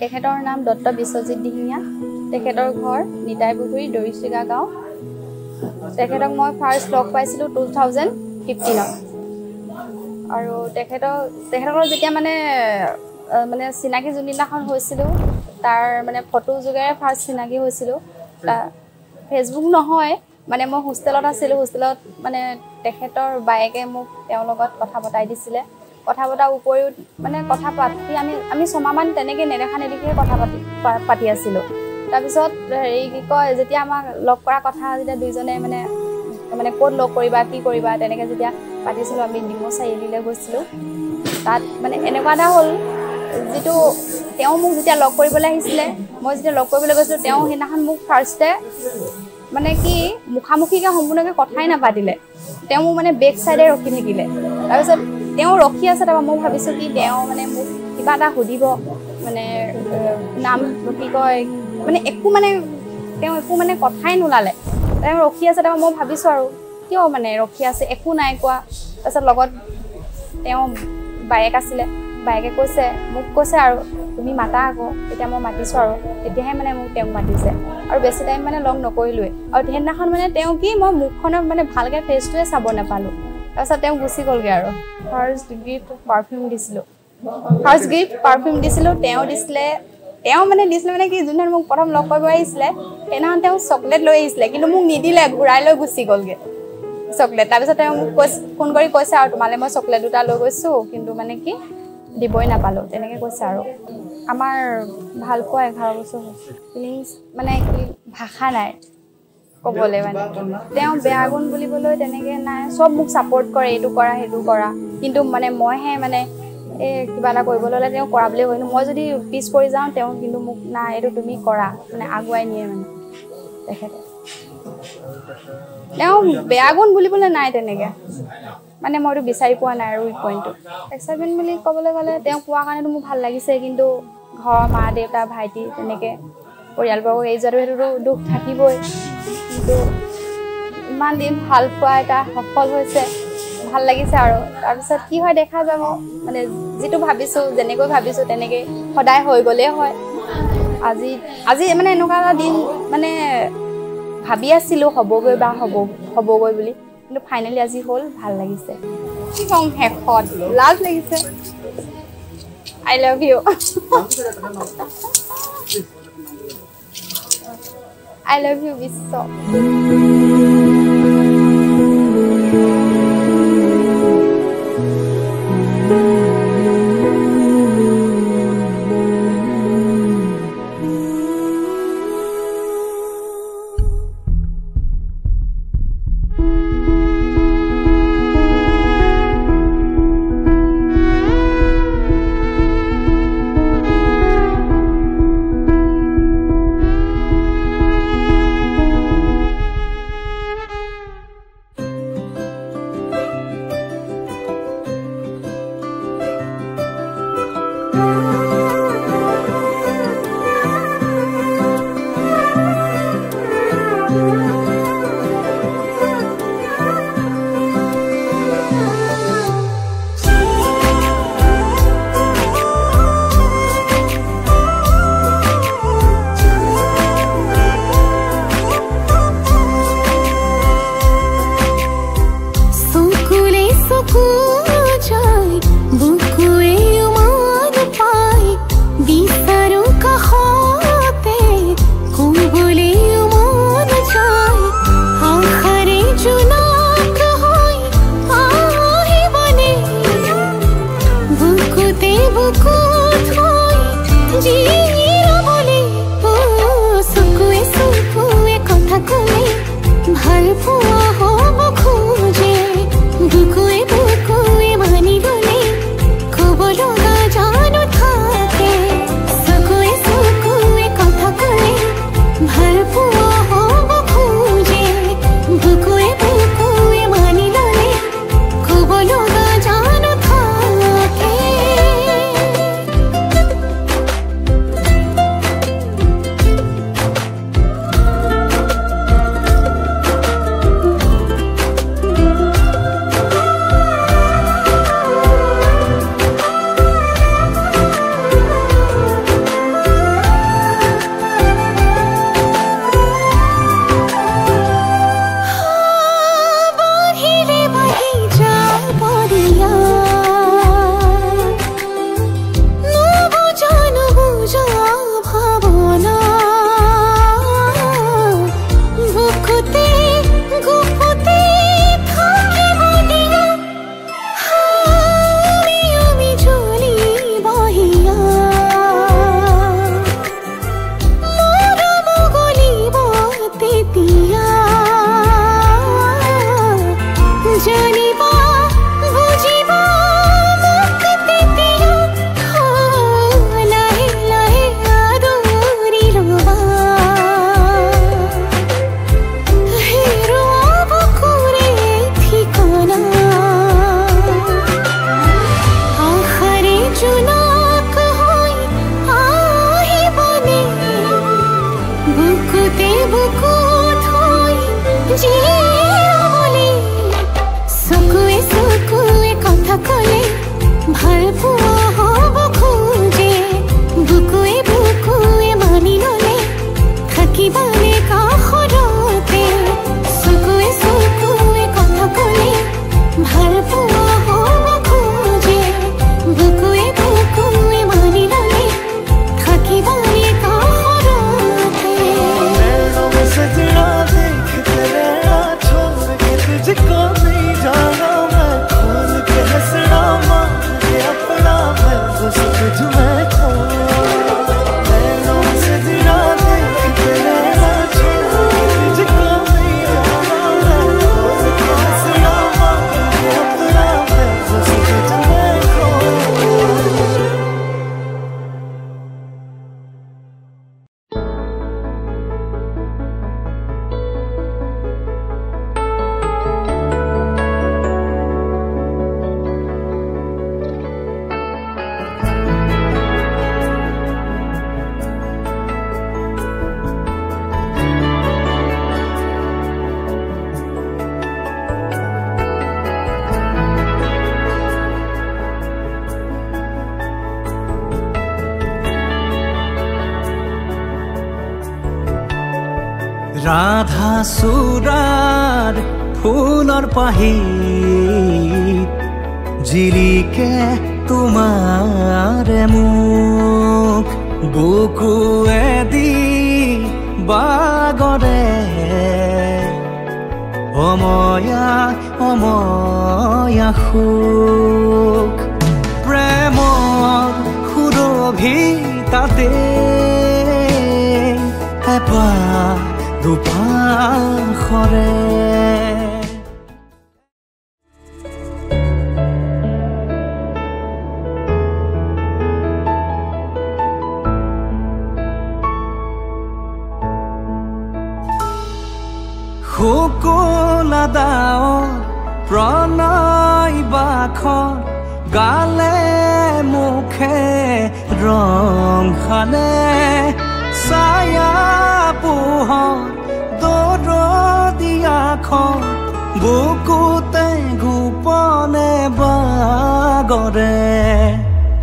তেখেতৰ নাম দত্ত বিশ্বজিৎ দিহিঙীয়া তেখেতৰ ঘৰ নিতাইপুখুৰী দৰিচিগা গাঁও তেখেতক মই ফাৰ্ষ্ট লগ পাইছিলোঁ 2015 আৰু তেখেতৰ যেতিয়া মানে চিনাকি যোনদিনাখন হৈছিলোঁ তাৰ মানে ফটো যোগেৰে ফাৰ্ষ্ট চিনাকি হৈছিলোঁ ফেচবুক নহয় মানে মই হোষ্টেলত আছিলোঁ হোষ্টেলত মানে তেখেতৰ বায়েকে মোক তেওঁৰ লগত কথা পতাই দিছিলে কথা পতাৰ উপৰিও মানে কথা পাতি আমি ছমাহমান তেনেকৈ নেদেখা নেদেখিয়ে কথা পাতি আছিলোঁ তাৰপিছত হেৰি কি কয় যেতিয়া আমাক লগ কৰা কথা যেতিয়া দুইজনে মানে ক'ত লগ কৰিবা কি কৰিবা তেনেকৈ যেতিয়া পাতিছিলোঁ আমি ডিমৌ চাৰিআলিলৈ গৈছিলোঁ তাত মানে এনেকুৱা এটা হ'ল যিটো তেওঁ মোক যেতিয়া লগ কৰিবলৈ আহিছিলে মই যেতিয়া লগ কৰিবলৈ গৈছিলোঁ তেওঁ সেইদিনাখন মোক ফাৰ্ষ্টে মানে কি মুখামুখিকৈ সম্পূৰ্ণকৈ কথাই নাপাতিলে তেওঁ মোক মানে বেক চাইডে ৰখি থাকিলে তাৰপিছত তেওঁ ৰখি আছে তাৰপৰা মই ভাবিছোঁ কি তেওঁ মানে মোক কিবা এটা সুধিব মানে নাম কি কয় মানে তেওঁ একো মানে কথাই নোলালে তেওঁ ৰখি আছে তাৰপৰা মই ভাবিছোঁ আৰু কিয় মানে ৰখি আছে একো নাই কোৱা তাৰপিছত লগত তেওঁ বায়েক আছিলে বায়েকে মোক কৈছে আৰু তুমি মাতা আকৌ এতিয়া মই মাতিছোঁ আৰু তেতিয়াহে মানে মোক তেওঁক মাতিছে আৰু বেছি টাইম মানে লগ নকৰিলোৱে আৰু সেইদিনাখন মানে তেওঁ কি মই মুখখনত মানে ভালকৈ ফেচটোৱে চাব নাপালোঁ তাৰপিছত তেওঁ গুচি গ'লগৈ আৰু ফাৰ্ষ্ট গিফ্ট পাৰফিউম দিছিলোঁ তেওঁ মানে দিছিলে মানে কি যোনদিনা মোক প্ৰথম লগ কৰিব আহিছিলে সেইদিনাখন তেওঁ চকলেট লৈ আহিছিলে কিন্তু মোক নিদিলে ঘূৰাই লৈ গুচি গ'লগৈ চকলেট তাৰপিছত তেওঁ মোক ফোন কৰি কৈছে আৰু তোমালৈ মই চকলেট দুটা লৈ গৈছোঁ কিন্তু মানে কি দিবই নাপালোঁ তেনেকৈ কৈছে আৰু আমাৰ ভাল পোৱা 11 বছৰ হৈছে ফিলিংছ মানে কি ভাষা নাই ক'বলৈ মানে তেওঁ বেয়া গুণ বুলিবলৈ তেনেকৈ নাই চব মোক ছাপোৰ্ট কৰে এইটো কৰা সেইটো কৰা কিন্তু মানে মইহে মানে কিবা এটা কৰিবলৈ হ'লে তেওঁ কৰা বুলিয়ে কয় মই যদি পিছ পৰি যাওঁ তেওঁ কিন্তু মোক নাই এইটো তুমি কৰা মানে আগুৱাই নিয়ে মানে তেখেতে তেওঁ বেয়া গুণ বুলিবলৈ নাই তেনেকৈ মানে মইতো বিচাৰি পোৱা নাই আৰু উইক পইণ্টটো এক্সাইটমেণ্ট বুলি ক'বলৈ গ'লে তেওঁ কোৱাৰ কাৰণেতো মোৰ ভাল লাগিছে কিন্তু ঘৰৰ মা দেউতা ভাইটি তেনেকৈ পৰিয়ালবৰ্গ এই যোৱাটো সেইটোতো দুখ থাকিবই কিন্তু ইমান দিন ভাল পোৱা এটা সফল হৈছে ভাল লাগিছে আৰু তাৰপিছত কি হয় দেখা যাব মানে যিটো ভাবিছোঁ যেনেকৈ ভাবিছোঁ তেনেকৈ সদায় হৈ গ'লেই হয় আজি মানে এনেকুৱা এটা দিন মানে ভাবি আছিলোঁ হ'বগৈ বুলি কিন্তু ফাইনেলি আজি হ'ল ভাল লাগিছে কি কম শেষত লাজ লাগিছে I love you I love you Viswa Radha चूड़ार फूलर पाहीत जिलिके तुम्हारे मुख बुकुएदी बागरे अमया अमया सुख प्रेमर सुरभिताते एबार দুপাখৰে শুকুলা ডাৱৰ প্ৰণয় বাখৰ গালে মুখে ৰং খালে ছায়া পোহৰ দৰদিয়াখন বুকুতে গোপনে বাগৰে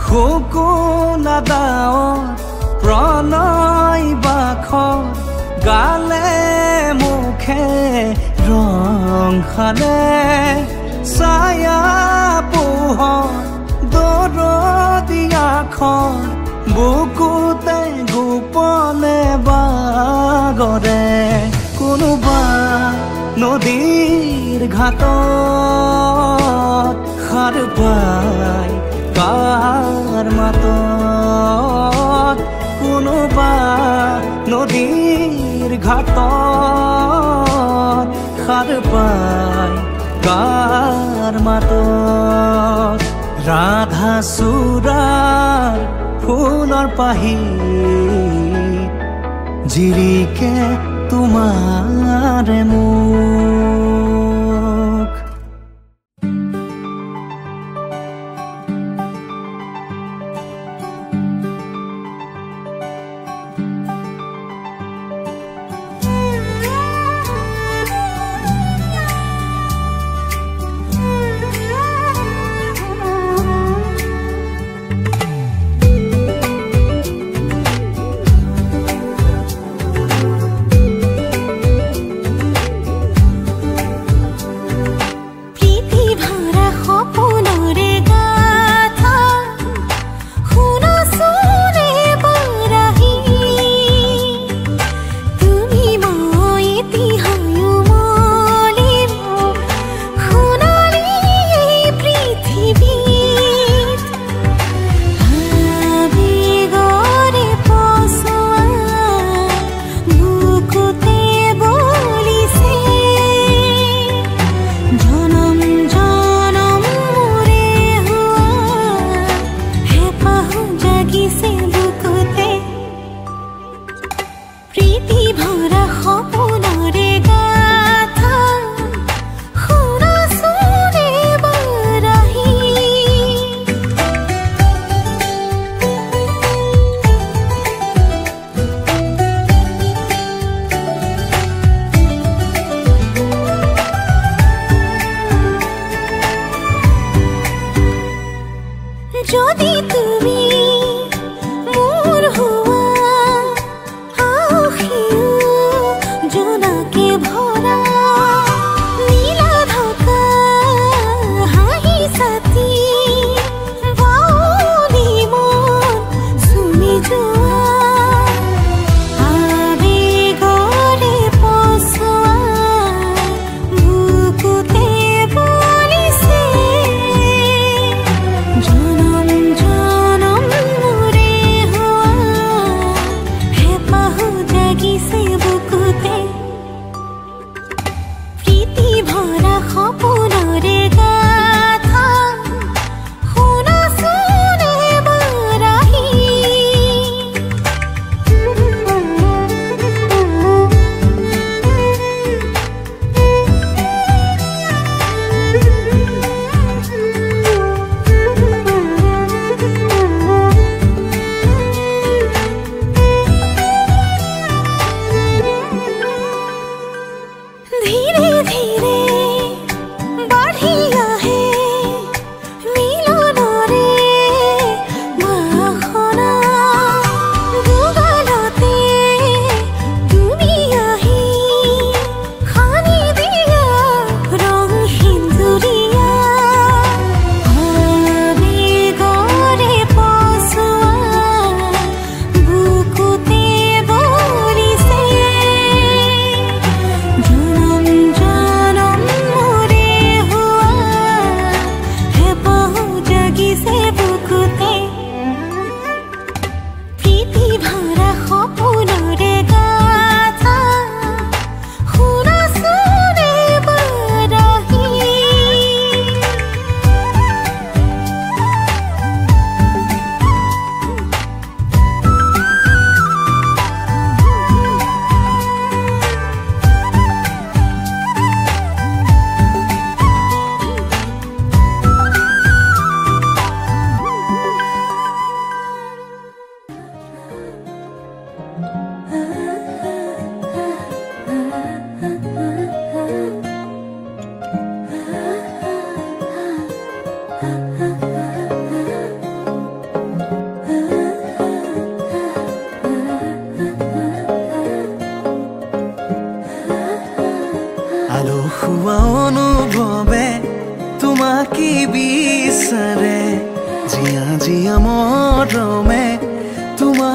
শুকুলা ডাৱৰ প্ৰণয় বাখৰ গালে মুখে ৰং খালে ছায়া পোহৰ দৰদিয়াখন বুকুতে গোপনে বাগৰে কোনোবা নদীৰ ঘাটত সাৰ পাই কাৰ মাতত কোনোবা নদীৰ ঘাটত সাৰ পাই কাৰ মাতত ৰাধা চূড়াৰ ফুলৰ পাহিত জিলিকে তোমাৰে মুখ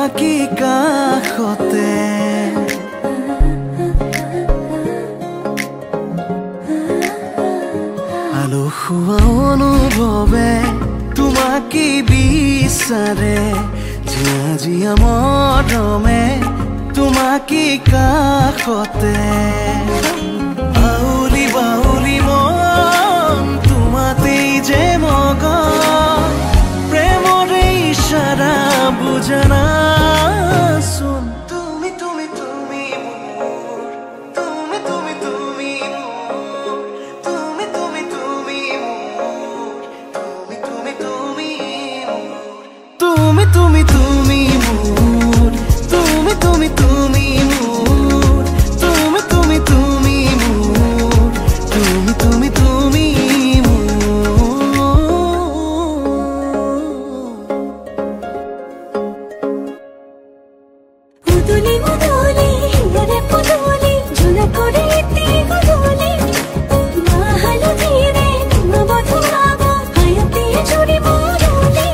তোমাকে কাষতে আলসুৱা অনুভৱে তোমাকে বিচাৰে জিয়া মৰমে তোমাকে কাষতে আউলি বাউলি মন তোমাতেই যে মগন প্ৰেমৰে ইশাৰা বুজনা চোন তুমি তুমি তুমি মোৰ তুমি তুমি তুমি মোৰ তুমি তুমি তুমি মোৰ তুমি তুমি তুমি মোৰ তুমি তুমি তুমি মোৰ তুমি তুমি তুমি মোৰ তুমি তুমি তুমি মোৰ তুমি তুমি তুমি মুদুলি মুদুলি হিয়ারে পুদুলি ঝুলা করে ইতি গুদুলি মাহালো ধীরে তোমা বধুয়াব হায়াতে জুড়ি মুদুলি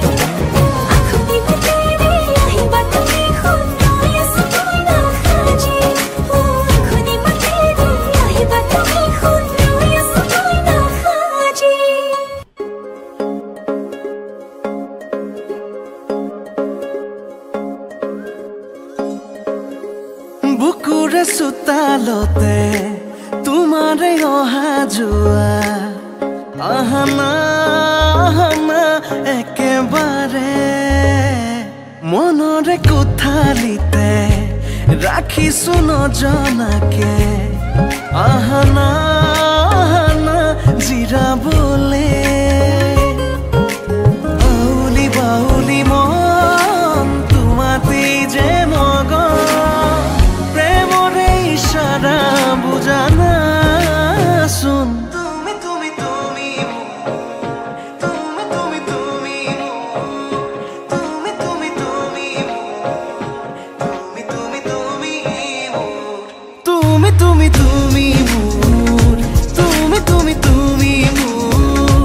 আখুতি তেরে আহিবা তুমি খুনায় সতুই না খাজি আখুতি তেরে আহিবা তুমি খুনায় সতুই না খাজি বুকুৰে চোতালতে তোমাৰে অহা যোৱা আহানা একেবাৰে মনৰে কোঠালিতে ৰাখিছো নজনাকে আহানা জিৰাবলে আউলি বাউলি মন তোমাতেই যে মগন প্ৰেমৰে ইশাৰা বুজানা চোন তুমি তুমি তুমি তুমি তুমি তুমি তুমি তুমি তুমি তুমি তুমি তুমি তুমি তুমি তুমি মোৰ তুমি তুমি তুমি মোৰ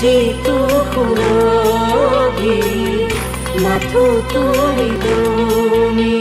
চিঠিটো শুনাবি মাথো তুমি